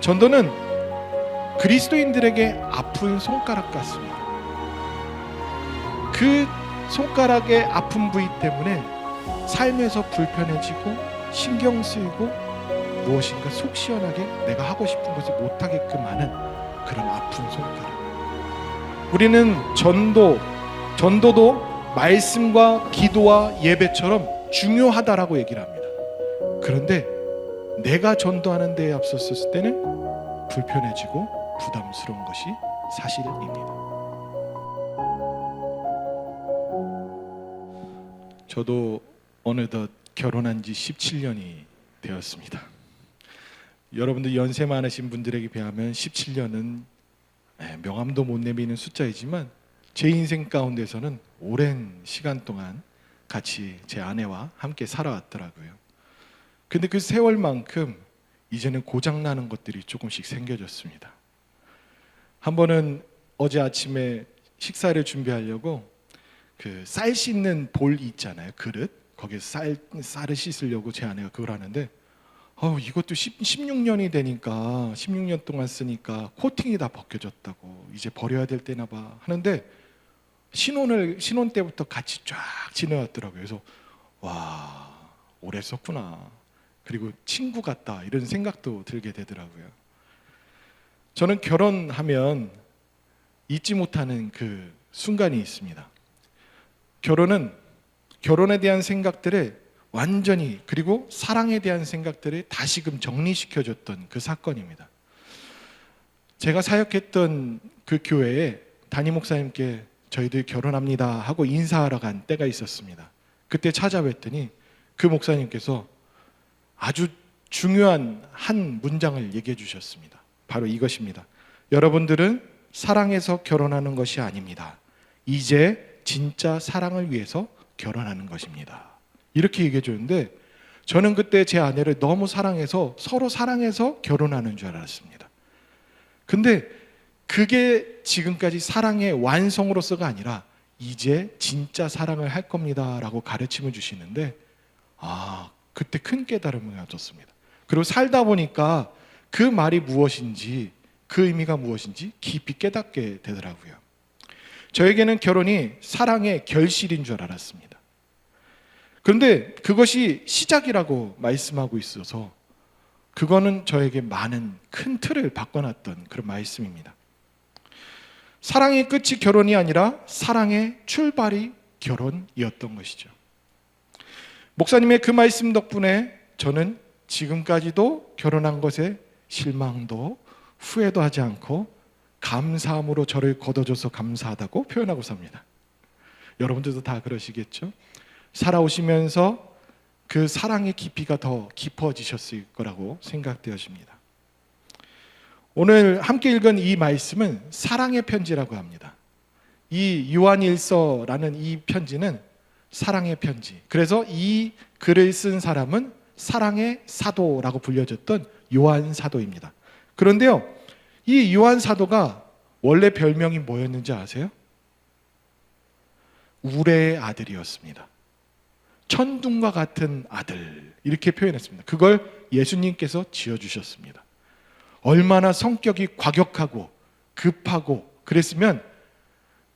전도는 그리스도인들에게 아픈 손가락 같습니다. 그 손가락의 아픈 부위 때문에 삶에서 불편해지고 신경 쓰이고 무엇인가 속 시원하게 내가 하고 싶은 것을 못하게끔 하는 그런 아픈 손가락. 우리는 전도도 말씀과 기도와 예배처럼 중요하다라고 얘기를 합니다. 그런데 내가 전도하는 데에 앞섰을 때는 불편해지고 부담스러운 것이 사실입니다. 저도 어느덧 결혼한 지 17년이 되었습니다. 여러분들 연세 많으신 분들에게 비하면 17년은 명함도 못 내미는 숫자이지만 제 인생 가운데서는 오랜 시간 동안 같이 제 아내와 함께 살아왔더라고요. 근데 그 세월만큼 이제는 고장나는 것들이 조금씩 생겨졌습니다. 한 번은 어제 아침에 식사를 준비하려고 그 쌀 씻는 볼 있잖아요, 그릇. 거기에 쌀을 씻으려고 제 아내가 그걸 하는데 이것도 16년이 되니까 16년 동안 쓰니까 코팅이 다 벗겨졌다고 이제 버려야 될 때나 봐 하는데 신혼 때부터 같이 쫙 지내왔더라고요. 그래서 와, 오래 썼구나. 그리고 친구 같다 이런 생각도 들게 되더라고요. 저는 결혼하면 잊지 못하는 그 순간이 있습니다. 결혼에 대한 생각들을 완전히, 그리고 사랑에 대한 생각들을 다시금 정리시켜줬던 그 사건입니다. 제가 사역했던 그 교회에 담임 목사님께 저희들 결혼합니다 하고 인사하러 간 때가 있었습니다. 그때 찾아뵀더니 그 목사님께서 아주 중요한 한 문장을 얘기해 주셨습니다. 바로 이것입니다. 여러분들은 사랑해서 결혼하는 것이 아닙니다. 이제 진짜 사랑을 위해서 결혼하는 것입니다. 이렇게 얘기해 주는데 저는 그때 제 아내를 너무 사랑해서 서로 사랑해서 결혼하는 줄 알았습니다. 근데 그게 지금까지 사랑의 완성으로서가 아니라 이제 진짜 사랑을 할 겁니다 라고 가르침을 주시는데 그때 큰 깨달음을 얻었습니다. 그리고 살다 보니까 그 말이 무엇인지, 그 의미가 무엇인지 깊이 깨닫게 되더라고요. 저에게는 결혼이 사랑의 결실인 줄 알았습니다. 그런데 그것이 시작이라고 말씀하고 있어서 그거는 저에게 많은 큰 틀을 바꿔놨던 그런 말씀입니다. 사랑의 끝이 결혼이 아니라 사랑의 출발이 결혼이었던 것이죠. 목사님의 그 말씀 덕분에 저는 지금까지도 결혼한 것에 실망도 후회도 하지 않고 감사함으로 저를 걷어줘서 감사하다고 표현하고 삽니다. 여러분들도 다 그러시겠죠? 살아오시면서 그 사랑의 깊이가 더 깊어지셨을 거라고 생각되어집니다. 오늘 함께 읽은 이 말씀은 사랑의 편지라고 합니다. 이 요한일서라는 이 편지는 사랑의 편지. 그래서 이 글을 쓴 사람은 사랑의 사도라고 불려졌던 요한 사도입니다. 그런데요, 이 요한 사도가 원래 별명이 뭐였는지 아세요? 우레의 아들이었습니다. 천둥과 같은 아들, 이렇게 표현했습니다. 그걸 예수님께서 지어주셨습니다. 얼마나 성격이 과격하고 급하고 그랬으면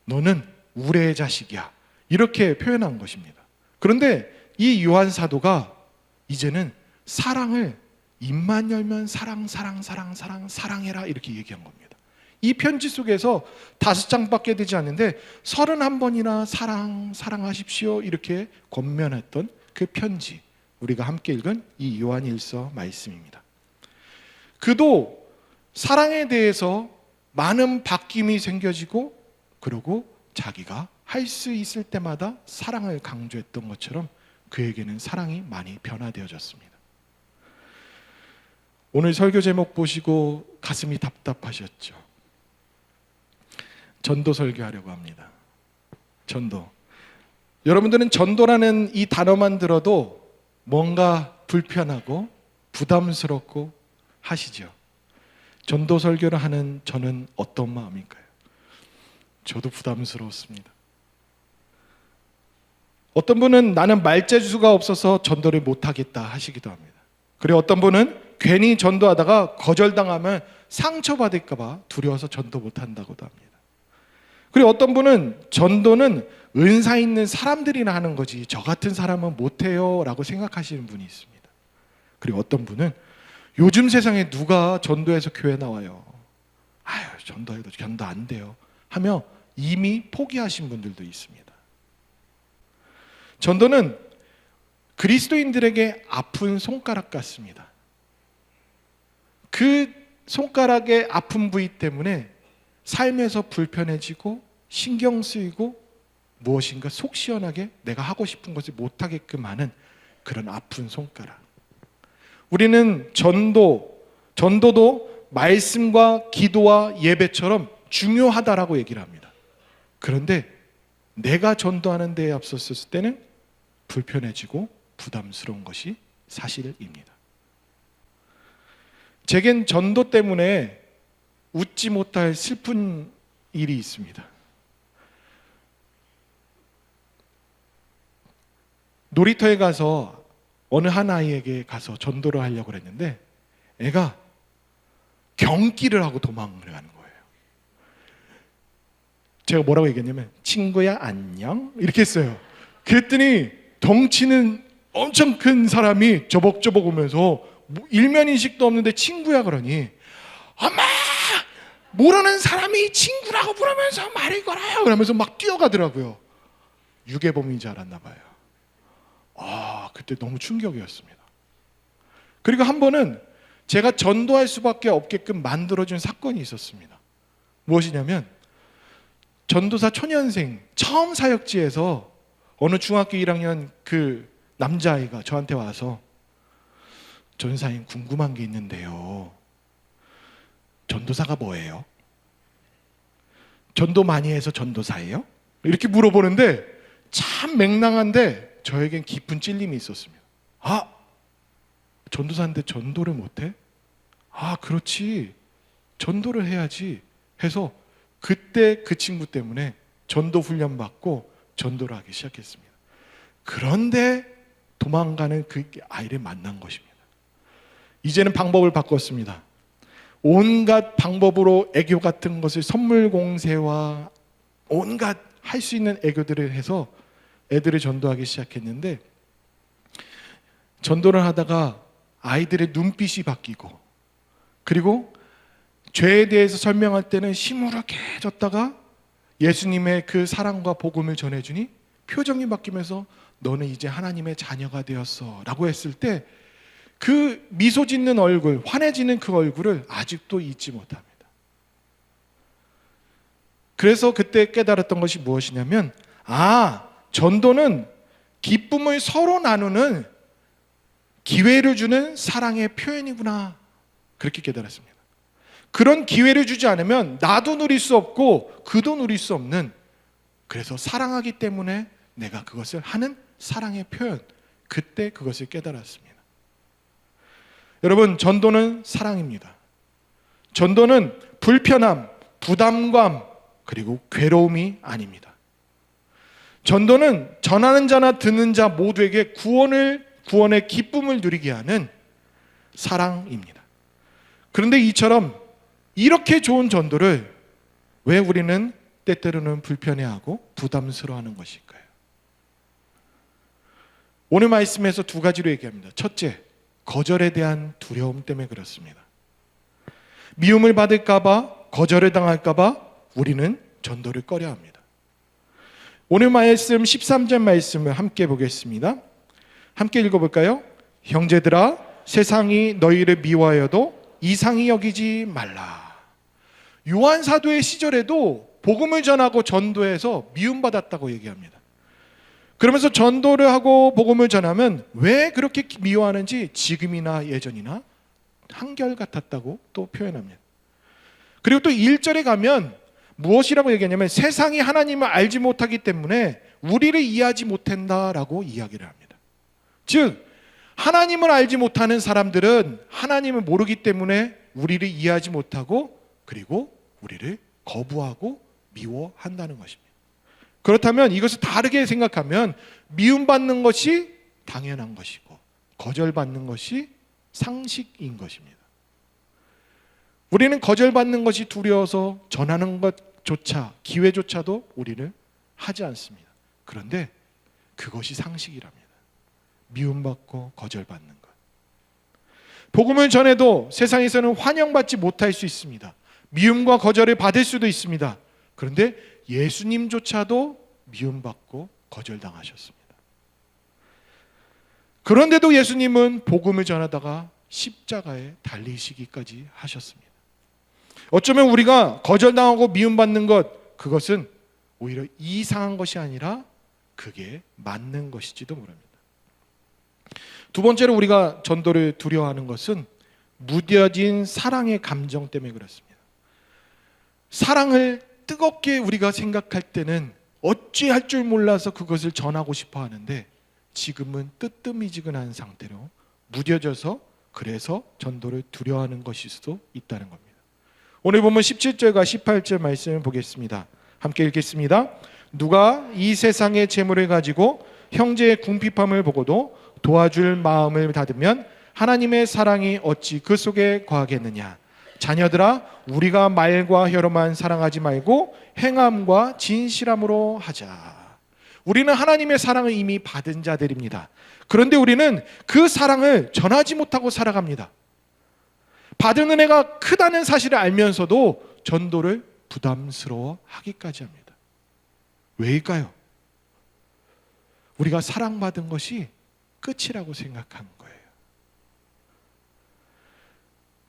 너는 우레의 자식이야, 이렇게 표현한 것입니다. 그런데 이 요한 사도가 이제는 사랑을 입만 열면 사랑해라 이렇게 얘기한 겁니다. 이 편지 속에서 5장밖에 되지 않는데 31번이나 사랑하십시오 이렇게 권면했던 그 편지, 우리가 함께 읽은 이 요한일서 말씀입니다. 그도 사랑에 대해서 많은 바뀜이 생겨지고 그리고 자기가 할 수 있을 때마다 사랑을 강조했던 것처럼 그에게는 사랑이 많이 변화되어졌습니다. 오늘 설교 제목 보시고 가슴이 답답하셨죠? 전도 설교하려고 합니다. 전도. 여러분들은 전도라는 이 단어만 들어도 뭔가 불편하고 부담스럽고 하시죠? 전도 설교를 하는 저는 어떤 마음일까요? 저도 부담스러웠습니다. 어떤 분은 나는 말재주가 없어서 전도를 못하겠다 하시기도 합니다. 그리고 어떤 분은 괜히 전도하다가 거절당하면 상처받을까 봐 두려워서 전도 못한다고도 합니다. 그리고 어떤 분은 전도는 은사 있는 사람들이나 하는 거지 저 같은 사람은 못해요 라고 생각하시는 분이 있습니다. 그리고 어떤 분은 요즘 세상에 누가 전도해서 교회 나와요, 아유 전도해도 전도 안 돼요 하며 이미 포기하신 분들도 있습니다. 전도는 그리스도인들에게 아픈 손가락 같습니다. 그 손가락의 아픈 부위 때문에 삶에서 불편해지고 신경 쓰이고 무엇인가 속 시원하게 내가 하고 싶은 것을 못하게끔 하는 그런 아픈 손가락. 우리는 전도도 말씀과 기도와 예배처럼 중요하다라고 얘기를 합니다. 그런데 내가 전도하는 데에 앞섰을 때는 불편해지고 부담스러운 것이 사실입니다. 제겐 전도 때문에 웃지 못할 슬픈 일이 있습니다. 놀이터에 가서 어느 한 아이에게 가서 전도를 하려고 했는데 애가 경기를 하고 도망을 가는 거예요. 제가 뭐라고 얘기했냐면 친구야 안녕 이렇게 했어요. 그랬더니 덩치는 엄청 큰 사람이 저벅저벅 오면서 일면인식도 없는데 친구야 그러니 엄마 모르는 사람이 친구라고 부르면서 말을 걸어요 그러면서 막 뛰어가더라고요. 유괴범인 줄 알았나 봐요. 그때 너무 충격이었습니다. 그리고 한 번은 제가 전도할 수밖에 없게끔 만들어준 사건이 있었습니다. 무엇이냐면 전도사 초년생 처음 사역지에서 어느 중학교 1학년 그 남자아이가 저한테 와서 전사님 궁금한 게 있는데요, 전도사가 뭐예요? 전도 많이 해서 전도사예요? 이렇게 물어보는데 참 맹랑한데 저에겐 깊은 찔림이 있었습니다. 전도사인데 전도를 못해? 그렇지, 전도를 해야지 해서 그때 그 친구 때문에 전도 훈련 받고 전도를 하기 시작했습니다. 그런데 도망가는 그 아이를 만난 것입니다. 이제는 방법을 바꿨습니다. 온갖 방법으로 애교 같은 것을 선물 공세와 온갖 할 수 있는 애교들을 해서 애들을 전도하기 시작했는데 전도를 하다가 아이들의 눈빛이 바뀌고 그리고 죄에 대해서 설명할 때는 시무룩해졌다가 예수님의 그 사랑과 복음을 전해주니 표정이 바뀌면서 너는 이제 하나님의 자녀가 되었어 라고 했을 때 그 미소 짓는 얼굴, 환해지는 그 얼굴을 아직도 잊지 못합니다. 그래서 그때 깨달았던 것이 무엇이냐면 전도는 기쁨을 서로 나누는 기회를 주는 사랑의 표현이구나, 그렇게 깨달았습니다. 그런 기회를 주지 않으면 나도 누릴 수 없고 그도 누릴 수 없는, 그래서 사랑하기 때문에 내가 그것을 하는 사랑의 표현, 그때 그것을 깨달았습니다. 여러분, 전도는 사랑입니다. 전도는 불편함, 부담감, 그리고 괴로움이 아닙니다. 전도는 전하는 자나 듣는 자 모두에게 구원의 기쁨을 누리게 하는 사랑입니다. 그런데 이처럼 이렇게 좋은 전도를 왜 우리는 때때로는 불편해하고 부담스러워하는 것일까요? 오늘 말씀에서 두 가지로 얘기합니다. 첫째, 거절에 대한 두려움 때문에 그렇습니다. 미움을 받을까 봐, 거절을 당할까 봐 우리는 전도를 꺼려합니다. 오늘 말씀 13절 말씀을 함께 보겠습니다. 함께 읽어볼까요? 형제들아, 세상이 너희를 미워하여도 이상히 여기지 말라. 요한 사도의 시절에도 복음을 전하고 전도해서 미움받았다고 얘기합니다. 그러면서 전도를 하고 복음을 전하면 왜 그렇게 미워하는지 지금이나 예전이나 한결같았다고 또 표현합니다. 그리고 또 1절에 가면 무엇이라고 얘기하냐면 세상이 하나님을 알지 못하기 때문에 우리를 이해하지 못한다라고 이야기를 합니다. 즉 하나님을 알지 못하는 사람들은 하나님을 모르기 때문에 우리를 이해하지 못하고 그리고 우리를 거부하고 미워한다는 것입니다. 그렇다면 이것을 다르게 생각하면 미움받는 것이 당연한 것이고 거절받는 것이 상식인 것입니다. 우리는 거절받는 것이 두려워서 전하는 것조차, 기회조차도 우리를 하지 않습니다. 그런데 그것이 상식이랍니다. 미움받고 거절받는 것. 복음을 전해도 세상에서는 환영받지 못할 수 있습니다. 미움과 거절을 받을 수도 있습니다. 그런데 예수님조차도 미움받고 거절당하셨습니다. 그런데도 예수님은 복음을 전하다가 십자가에 달리시기까지 하셨습니다. 어쩌면 우리가 거절당하고 미움받는 것, 그것은 오히려 이상한 것이 아니라 그게 맞는 것일지도 모릅니다. 두 번째로 우리가 전도를 두려워하는 것은 무뎌진 사랑의 감정 때문에 그렇습니다. 사랑을 뜨겁게 우리가 생각할 때는 어찌할 줄 몰라서 그것을 전하고 싶어 하는데, 지금은 뜨뜨미지근한 상태로 무뎌져서 그래서 전도를 두려워하는 것일 수도 있다는 겁니다. 오늘 보면 17절과 18절 말씀을 보겠습니다. 함께 읽겠습니다. 누가 이 세상의 재물을 가지고 형제의 궁핍함을 보고도 도와줄 마음을 닫으면 하나님의 사랑이 어찌 그 속에 거하겠느냐. 자녀들아, 우리가 말과 혀로만 사랑하지 말고 행함과 진실함으로 하자. 우리는 하나님의 사랑을 이미 받은 자들입니다. 그런데 우리는 그 사랑을 전하지 못하고 살아갑니다. 받은 은혜가 크다는 사실을 알면서도 전도를 부담스러워 하기까지 합니다. 왜일까요? 우리가 사랑받은 것이 끝이라고 생각하는 거예요.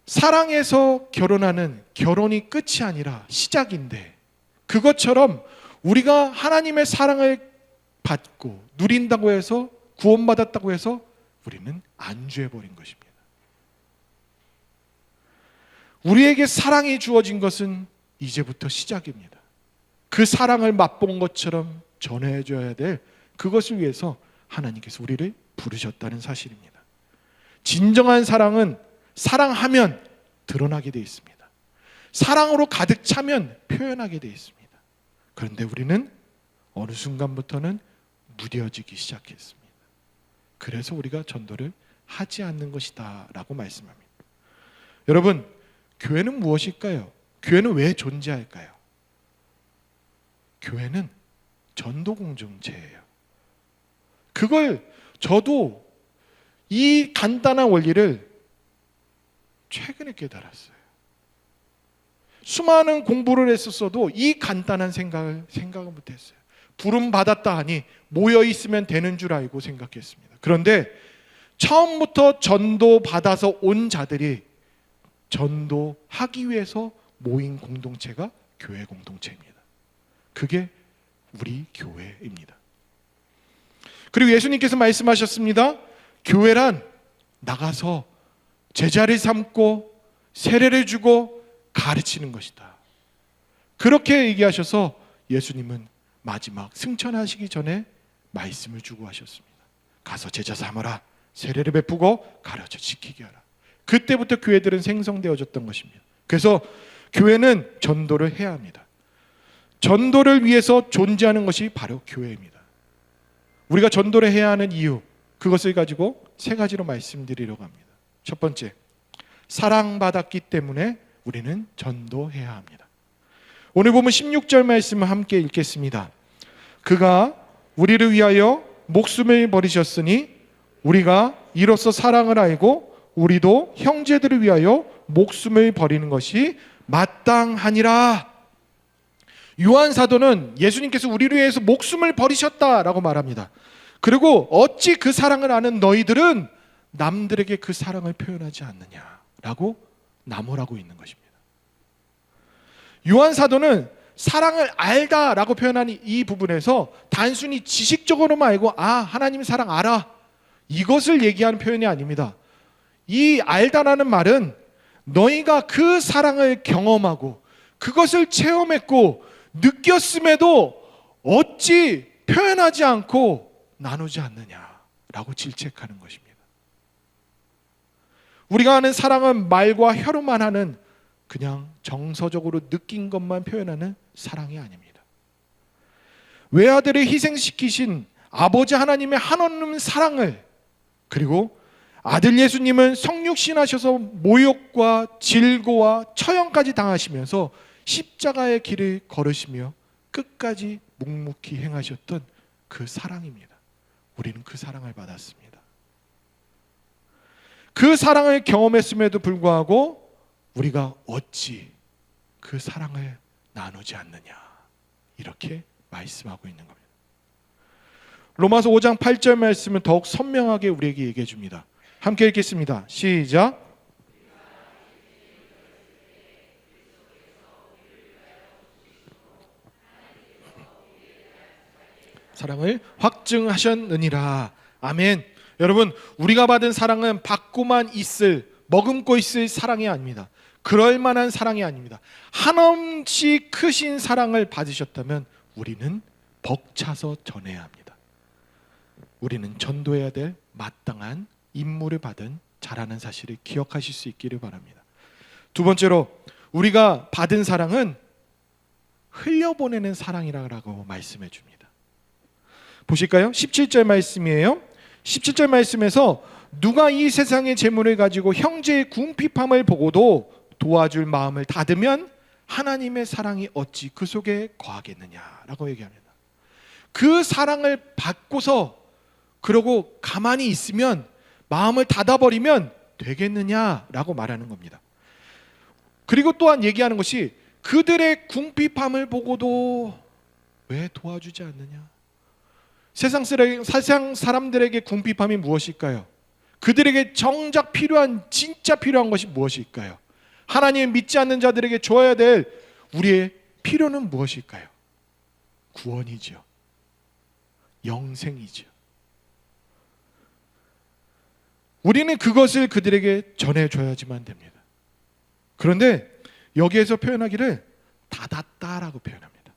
사랑해서 결혼하는 결혼이 끝이 아니라 시작인데, 그것처럼 우리가 하나님의 사랑을 받고 누린다고 해서, 구원받았다고 해서 우리는 안주해버린 것입니다. 우리에게 사랑이 주어진 것은 이제부터 시작입니다. 그 사랑을 맛본 것처럼 전해줘야 될 그것을 위해서 하나님께서 우리를 부르셨다는 사실입니다. 진정한 사랑은 사랑하면 드러나게 되어 있습니다. 사랑으로 가득 차면 표현하게 되어 있습니다. 그런데 우리는 어느 순간부터는 무뎌지기 시작했습니다. 그래서 우리가 전도를 하지 않는 것이다 라고 말씀합니다. 여러분, 교회는 무엇일까요? 교회는 왜 존재할까요? 교회는 전도 공동체예요. 그걸 저도 이 간단한 원리를 최근에 깨달았어요. 수많은 공부를 했었어도 이 간단한 생각을 못했어요. 부름 받았다 하니 모여 있으면 되는 줄 알고 생각했습니다. 그런데 처음부터 전도 받아서 온 자들이 전도하기 위해서 모인 공동체가 교회 공동체입니다. 그게 우리 교회입니다. 그리고 예수님께서 말씀하셨습니다. 교회란 나가서 제자를 삼고 세례를 주고 가르치는 것이다. 그렇게 얘기하셔서 예수님은 마지막 승천하시기 전에 말씀을 주고 하셨습니다. 가서 제자 삼아라. 세례를 베푸고 가르쳐 지키게 하라. 그때부터 교회들은 생성되어졌던 것입니다. 그래서 교회는 전도를 해야 합니다. 전도를 위해서 존재하는 것이 바로 교회입니다. 우리가 전도를 해야 하는 이유, 그것을 가지고 세 가지로 말씀드리려고 합니다. 첫 번째, 사랑받았기 때문에 우리는 전도해야 합니다. 오늘 보면 16절 말씀을 함께 읽겠습니다. 그가 우리를 위하여 목숨을 버리셨으니 우리가 이로써 사랑을 알고 우리도 형제들을 위하여 목숨을 버리는 것이 마땅하니라. 요한 사도는 예수님께서 우리를 위해서 목숨을 버리셨다라고 말합니다. 그리고 어찌 그 사랑을 아는 너희들은 남들에게 그 사랑을 표현하지 않느냐라고 나무라고 있는 것입니다. 요한 사도는 사랑을 알다라고 표현하는 이 부분에서 단순히 지식적으로만 알고 하나님 사랑 알아, 이것을 얘기하는 표현이 아닙니다. 이 알다라는 말은 너희가 그 사랑을 경험하고 그것을 체험했고 느꼈음에도 어찌 표현하지 않고 나누지 않느냐라고 질책하는 것입니다. 우리가 아는 사랑은 말과 혀로만 하는, 그냥 정서적으로 느낀 것만 표현하는 사랑이 아닙니다. 외아들을 희생시키신 아버지 하나님의 한없는 사랑을, 그리고 아들 예수님은 성육신하셔서 모욕과 질고와 처형까지 당하시면서 십자가의 길을 걸으시며 끝까지 묵묵히 행하셨던 그 사랑입니다. 우리는 그 사랑을 받았습니다. 그 사랑을 경험했음에도 불구하고 우리가 어찌 그 사랑을 나누지 않느냐, 이렇게 말씀하고 있는 겁니다. 로마서 5장 8절 말씀은 더욱 선명하게 우리에게 얘기해 줍니다. 함께 읽겠습니다. 시작. 사랑을 확증하셨느니라. 아멘. 여러분, 우리가 받은 사랑은 받고만 있을, 머금고 있을 사랑이 아닙니다. 그럴 만한 사랑이 아닙니다. 한없이 크신 사랑을 받으셨다면 우리는 벅차서 전해야 합니다. 우리는 전도해야 될 마땅한 임무를 받은 자라는 사실을 기억하실 수 있기를 바랍니다. 두 번째로, 우리가 받은 사랑은 흘려보내는 사랑이라고 말씀해 줍니다. 보실까요? 17절 말씀이에요. 17절 말씀에서 누가 이 세상의 재물을 가지고 형제의 궁핍함을 보고도 도와줄 마음을 닫으면 하나님의 사랑이 어찌 그 속에 거하겠느냐라고 얘기합니다. 그 사랑을 받고서 그러고 가만히 있으면, 마음을 닫아버리면 되겠느냐라고 말하는 겁니다. 그리고 또한 얘기하는 것이 그들의 궁핍함을 보고도 왜 도와주지 않느냐. 세상 사람들에게 궁핍함이 무엇일까요? 그들에게 정작 필요한, 진짜 필요한 것이 무엇일까요? 하나님 믿지 않는 자들에게 줘야 될 우리의 필요는 무엇일까요? 구원이죠. 영생이죠. 우리는 그것을 그들에게 전해줘야지만 됩니다. 그런데 여기에서 표현하기를 닫았다라고 표현합니다.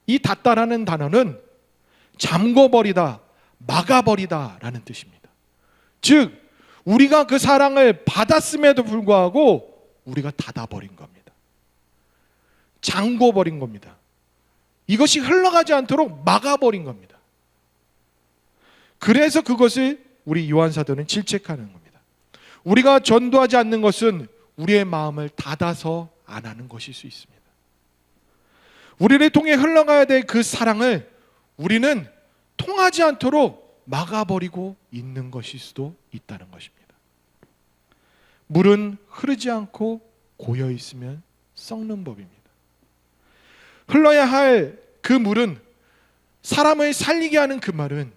이 닫다라는 단어는 잠궈버리다, 막아버리다 라는 뜻입니다. 즉 우리가 그 사랑을 받았음에도 불구하고 우리가 닫아버린 겁니다. 잠궈버린 겁니다. 이것이 흘러가지 않도록 막아버린 겁니다. 그래서 그것을 우리 요한 사도는 질책하는 겁니다. 우리가 전도하지 않는 것은 우리의 마음을 닫아서 안 하는 것일 수 있습니다. 우리를 통해 흘러가야 될 그 사랑을 우리는 통하지 않도록 막아버리고 있는 것일 수도 있다는 것입니다. 물은 흐르지 않고 고여 있으면 썩는 법입니다. 흘러야 할 그 물은, 사람을 살리게 하는 그 말은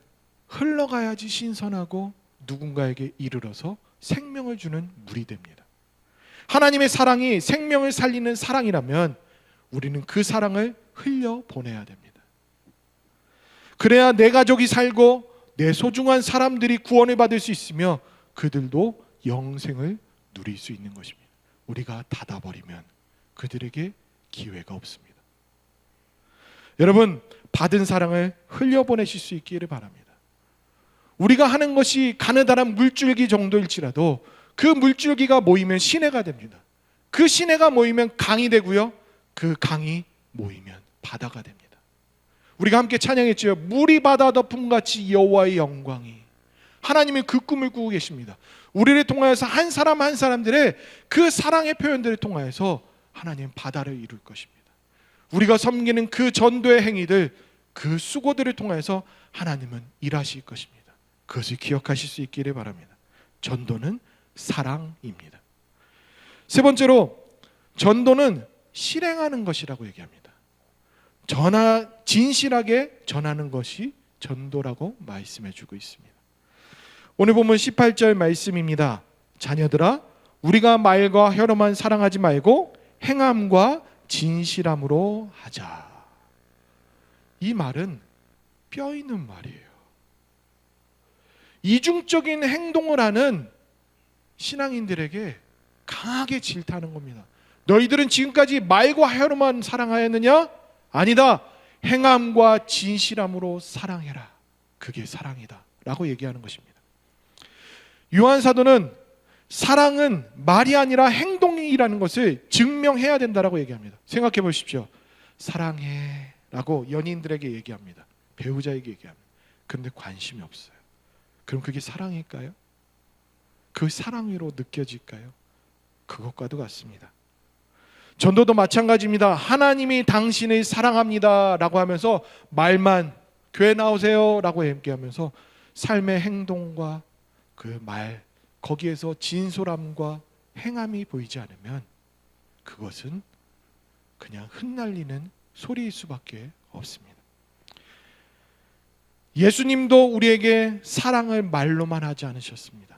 흘러가야지 신선하고 누군가에게 이르러서 생명을 주는 물이 됩니다. 하나님의 사랑이 생명을 살리는 사랑이라면 우리는 그 사랑을 흘려보내야 됩니다. 그래야 내 가족이 살고 내 소중한 사람들이 구원을 받을 수 있으며 그들도 영생을 누릴 수 있는 것입니다. 우리가 닫아버리면 그들에게 기회가 없습니다. 여러분, 받은 사랑을 흘려보내실 수 있기를 바랍니다. 우리가 하는 것이 가느다란 물줄기 정도일지라도 그 물줄기가 모이면 시내가 됩니다. 그 시내가 모이면 강이 되고요, 그 강이 모이면 바다가 됩니다. 우리가 함께 찬양했죠. 물이 바다 덮음같이 여호와의 영광이. 하나님이 그 꿈을 꾸고 계십니다. 우리를 통하여서 한 사람 한 사람들의 그 사랑의 표현들을 통하여서 하나님 바다를 이룰 것입니다. 우리가 섬기는 그 전도의 행위들, 그 수고들을 통해서 하나님은 일하실 것입니다. 그것을 기억하실 수 있기를 바랍니다. 전도는 사랑입니다. 세 번째로, 전도는 실행하는 것이라고 얘기합니다. 진실하게 전하는 것이 전도라고 말씀해 주고 있습니다. 오늘 보면 18절 말씀입니다. 자녀들아, 우리가 말과 혀로만 사랑하지 말고 행함과 진실함으로 하자. 이 말은 뼈 있는 말이에요. 이중적인 행동을 하는 신앙인들에게 강하게 질타하는 겁니다. 너희들은 지금까지 말과 혀로만 사랑하였느냐? 아니다. 행함과 진실함으로 사랑해라. 그게 사랑이다 라고 얘기하는 것입니다. 요한 사도는 사랑은 말이 아니라 행동이라는 것을 증명해야 된다라고 얘기합니다. 생각해 보십시오. 사랑해 라고 연인들에게 얘기합니다. 배우자에게 얘기합니다. 그런데 관심이 없어요. 그럼 그게 사랑일까요? 그 사랑으로 느껴질까요? 그것과도 같습니다. 전도도 마찬가지입니다. 하나님이 당신을 사랑합니다 라고 하면서 말만 교회 나오세요 라고 얘기하면서 삶의 행동과 그 말 거기에서 진솔함과 행함이 보이지 않으면 그것은 그냥 흩날리는 소리일 수밖에 없습니다. 예수님도 우리에게 사랑을 말로만 하지 않으셨습니다.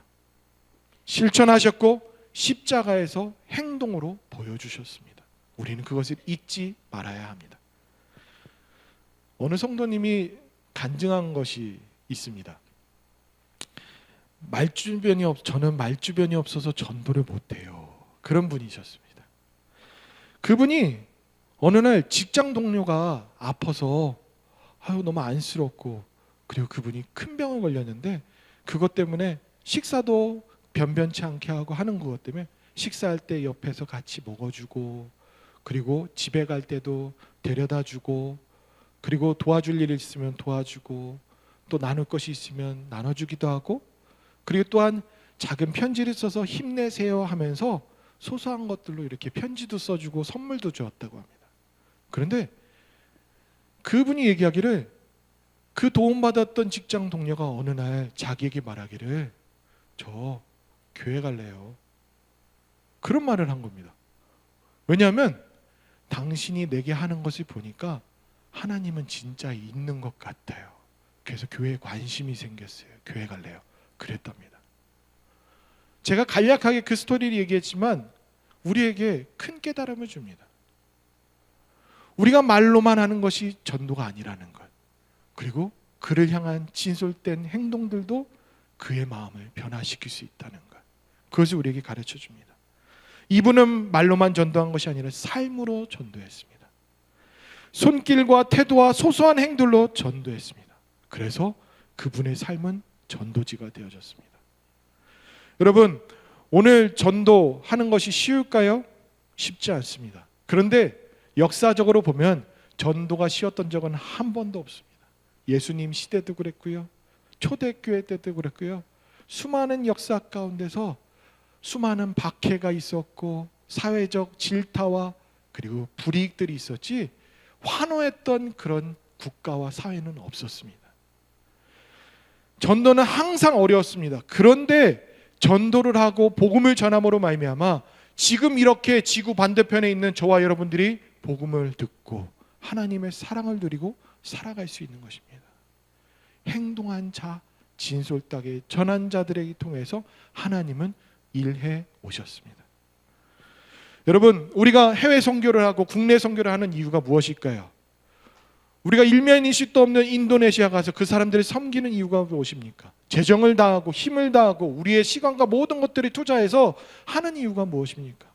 실천하셨고 십자가에서 행동으로 보여주셨습니다. 우리는 그것을 잊지 말아야 합니다. 어느 성도님이 간증한 것이 있습니다. 저는 말주변이 없어서 전도를 못해요. 그런 분이셨습니다. 그분이 어느 날 직장 동료가 아파서 너무 안쓰럽고, 그리고 그분이 큰 병을 걸렸는데 그것 때문에 식사도 변변치 않게 하고 하는 것 때문에 식사할 때 옆에서 같이 먹어주고, 그리고 집에 갈 때도 데려다주고, 그리고 도와줄 일 있으면 도와주고, 또 나눌 것이 있으면 나눠주기도 하고, 그리고 또한 작은 편지를 써서 힘내세요 하면서 소소한 것들로 이렇게 편지도 써주고 선물도 주었다고 합니다. 그런데 그분이 얘기하기를 그 도움받았던 직장 동료가 어느 날 자기에게 말하기를 저 교회 갈래요. 그런 말을 한 겁니다. 왜냐하면 당신이 내게 하는 것을 보니까 하나님은 진짜 있는 것 같아요. 그래서 교회에 관심이 생겼어요. 교회 갈래요. 그랬답니다. 제가 간략하게 그 스토리를 얘기했지만 우리에게 큰 깨달음을 줍니다. 우리가 말로만 하는 것이 전도가 아니라는 것, 그리고 그를 향한 진솔된 행동들도 그의 마음을 변화시킬 수 있다는 것, 그것을 우리에게 가르쳐 줍니다. 이분은 말로만 전도한 것이 아니라 삶으로 전도했습니다. 손길과 태도와 소소한 행동들로 전도했습니다. 그래서 그분의 삶은 전도지가 되어졌습니다. 여러분, 오늘 전도하는 것이 쉬울까요? 쉽지 않습니다. 그런데 역사적으로 보면 전도가 쉬웠던 적은 한 번도 없습니다. 예수님 시대도 그랬고요, 초대교회 때도 그랬고요, 수많은 역사 가운데서 수많은 박해가 있었고 사회적 질타와 그리고 불이익들이 있었지 환호했던 그런 국가와 사회는 없었습니다. 전도는 항상 어려웠습니다. 그런데 전도를 하고 복음을 전함으로 말미암아 지금 이렇게 지구 반대편에 있는 저와 여러분들이 복음을 듣고 하나님의 사랑을 누리고 살아갈 수 있는 것입니다. 행동한 자, 진솔하게 전한 자들에게 통해서 하나님은 일해 오셨습니다. 여러분, 우리가 해외 선교를 하고 국내 선교를 하는 이유가 무엇일까요? 우리가 일면인식도 없는 인도네시아 가서 그 사람들을 섬기는 이유가 무엇입니까? 재정을 다하고 힘을 다하고 우리의 시간과 모든 것들을 투자해서 하는 이유가 무엇입니까?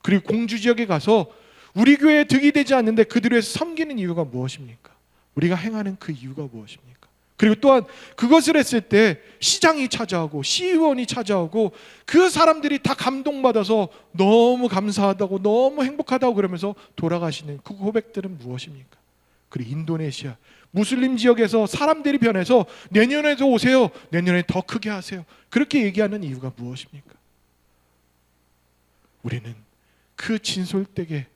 그리고 공주 지역에 가서 우리 교회에 득이 되지 않는데 그들을 위해서 섬기는 이유가 무엇입니까? 우리가 행하는 그 이유가 무엇입니까? 그리고 또한 그것을 했을 때 시장이 찾아오고 시의원이 찾아오고 그 사람들이 다 감동받아서 너무 감사하다고 너무 행복하다고 그러면서 돌아가시는 그 고백들은 무엇입니까? 그리고 인도네시아 무슬림 지역에서 사람들이 변해서 내년에도 오세요, 내년에 더 크게 하세요, 그렇게 얘기하는 이유가 무엇입니까? 우리는 그 진솔되게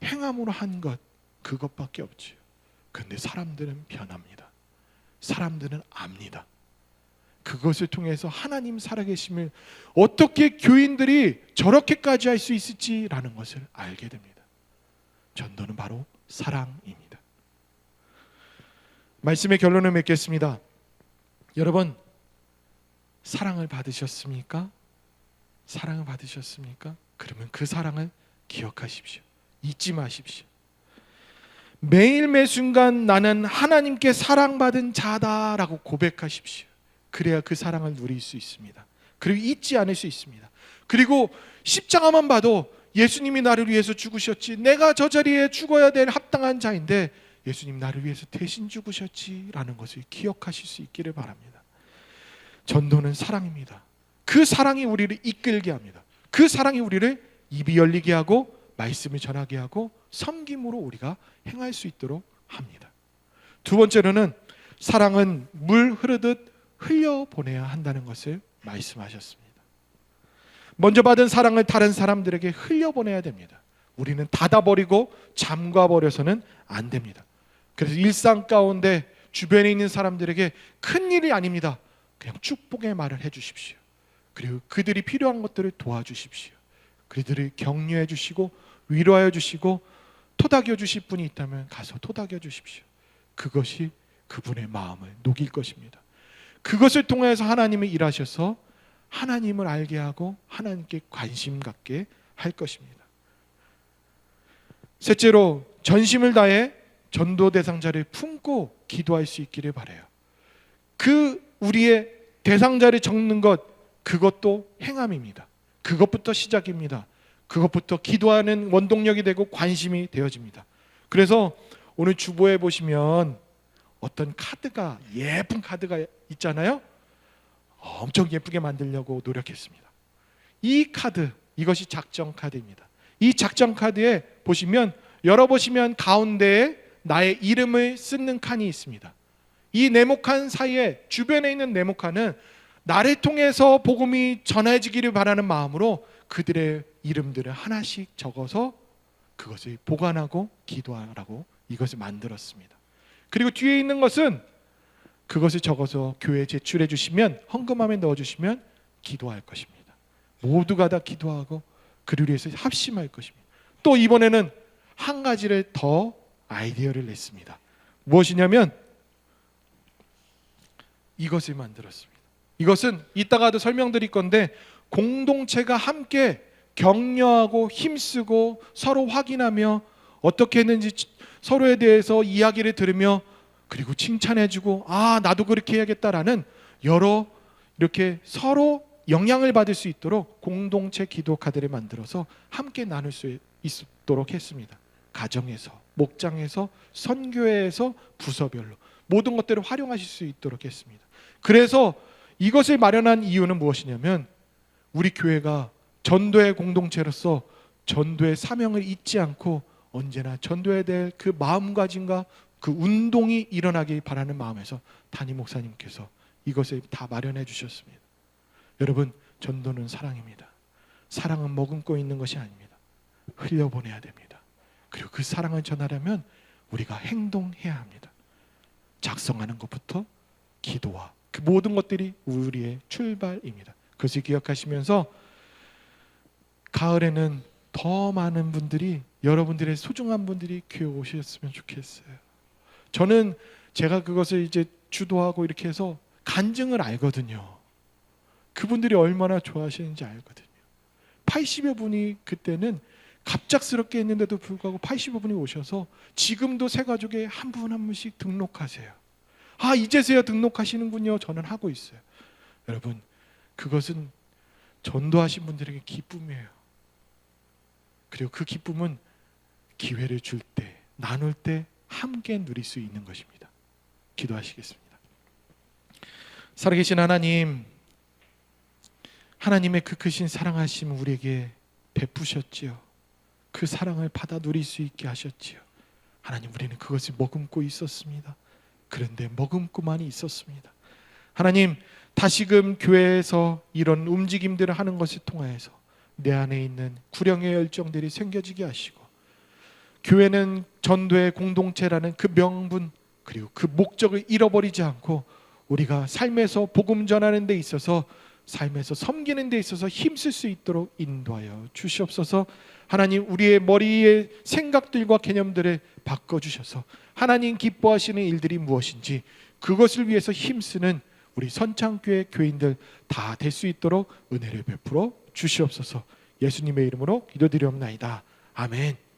행함으로 한 것, 그것밖에 없지요. 그런데 사람들은 변합니다. 사람들은 압니다. 그것을 통해서 하나님 살아계심을 어떻게 교인들이 저렇게까지 할 수 있을지라는 것을 알게 됩니다. 전도는 바로 사랑입니다. 말씀의 결론을 맺겠습니다. 여러분, 사랑을 받으셨습니까? 사랑을 받으셨습니까? 그러면 그 사랑을 기억하십시오. 잊지 마십시오. 매일 매 순간 나는 하나님께 사랑받은 자다라고 고백하십시오. 그래야 그 사랑을 누릴 수 있습니다. 그리고 잊지 않을 수 있습니다. 그리고 십자가만 봐도 예수님이 나를 위해서 죽으셨지, 내가 저 자리에 죽어야 될 합당한 자인데 예수님 나를 위해서 대신 죽으셨지라는 것을 기억하실 수 있기를 바랍니다. 전도는 사랑입니다. 그 사랑이 우리를 이끌게 합니다. 그 사랑이 우리를 입이 열리게 하고 말씀을 전하게 하고 섬김으로 우리가 행할 수 있도록 합니다. 두 번째로는 사랑은 물 흐르듯 흘려보내야 한다는 것을 말씀하셨습니다. 먼저 받은 사랑을 다른 사람들에게 흘려보내야 됩니다. 우리는 닫아버리고 잠가버려서는 안 됩니다. 그래서 일상 가운데 주변에 있는 사람들에게 큰일이 아닙니다. 그냥 축복의 말을 해주십시오. 그리고 그들이 필요한 것들을 도와주십시오. 그들을 격려해 주시고 위로하여 주시고 토닥여 주실 분이 있다면 가서 토닥여 주십시오. 그것이 그분의 마음을 녹일 것입니다. 그것을 통해서 하나님이 일하셔서 하나님을 알게 하고 하나님께 관심 갖게 할 것입니다. 셋째로, 전심을 다해 전도 대상자를 품고 기도할 수 있기를 바라요. 그 우리의 대상자를 적는 것, 그것도 행함입니다. 그것부터 시작입니다. 그것부터 기도하는 원동력이 되고 관심이 되어집니다. 그래서 오늘 주보에 보시면 어떤 카드가, 예쁜 카드가 있잖아요. 엄청 예쁘게 만들려고 노력했습니다. 이 카드, 이것이 작정 카드입니다. 이 작정 카드에 보시면, 열어보시면 가운데에 나의 이름을 쓰는 칸이 있습니다. 이 네모칸 사이에, 주변에 있는 네모칸은 나를 통해서 복음이 전해지기를 바라는 마음으로 그들의 이름들을 하나씩 적어서 그것을 보관하고 기도하라고 이것을 만들었습니다. 그리고 뒤에 있는 것은 그것을 적어서 교회에 제출해 주시면, 헌금함에 넣어 주시면 기도할 것입니다. 모두가 다 기도하고 그를 위해서 합심할 것입니다. 또 이번에는 한 가지를 더 아이디어를 냈습니다. 무엇이냐면 이것을 만들었습니다. 이것은 이따가도 설명드릴 건데, 공동체가 함께 격려하고 힘쓰고 서로 확인하며 어떻게 했는지 서로에 대해서 이야기를 들으며, 그리고 칭찬해주고 나도 그렇게 해야겠다라는 여러, 이렇게 서로 영향을 받을 수 있도록 공동체 기도 카드를 만들어서 함께 나눌 수 있도록 했습니다. 가정에서, 목장에서, 선교회에서, 부서별로 모든 것들을 활용하실 수 있도록 했습니다. 그래서 이것을 마련한 이유는 무엇이냐면, 우리 교회가 전도의 공동체로서 전도의 사명을 잊지 않고 언제나 전도해야 될 그 마음가짐과 그 운동이 일어나길 바라는 마음에서 담임 목사님께서 이것을 다 마련해 주셨습니다. 여러분, 전도는 사랑입니다. 사랑은 머금고 있는 것이 아닙니다. 흘려보내야 됩니다. 그리고 그 사랑을 전하려면 우리가 행동해야 합니다. 작성하는 것부터 기도와 그 모든 것들이 우리의 출발입니다. 그것을 기억하시면서 가을에는 더 많은 분들이, 여러분들의 소중한 분들이 교회 오셨으면 좋겠어요. 저는 제가 그것을 이제 주도하고 이렇게 해서 간증을 알거든요. 그분들이 얼마나 좋아하시는지 알거든요. 80여 분이 그때는 갑작스럽게 했는데도 불구하고 80여 분이 오셔서 지금도 새 가족에 한 분 한 분씩 등록하세요. 이제서야 등록하시는군요. 저는 하고 있어요. 여러분, 그것은 전도하신 분들에게 기쁨이에요. 그리고 그 기쁨은 기회를 줄 때, 나눌 때 함께 누릴 수 있는 것입니다. 기도하시겠습니다. 살아계신 하나님, 하나님의 그 크신 사랑하심 우리에게 베푸셨지요. 그 사랑을 받아 누릴 수 있게 하셨지요. 하나님, 우리는 그것을 머금고 있었습니다. 그런데 머금고만 있었습니다. 하나님, 다시금 교회에서 이런 움직임들을 하는 것을 통하여서 내 안에 있는 구령의 열정들이 생겨지게 하시고, 교회는 전도의 공동체라는 그 명분 그리고 그 목적을 잃어버리지 않고 우리가 삶에서 복음 전하는 데 있어서, 삶에서 섬기는 데 있어서 힘쓸 수 있도록 인도하여 주시옵소서. 하나님, 우리의 머리의 생각들과 개념들을 바꿔주셔서 하나님 기뻐하시는 일들이 무엇인지 그것을 위해서 힘쓰는 우리 선창교회 교인들 다 될 수 있도록 은혜를 베풀어 주시옵소서. 예수님의 이름으로 기도드리옵나이다. 아멘.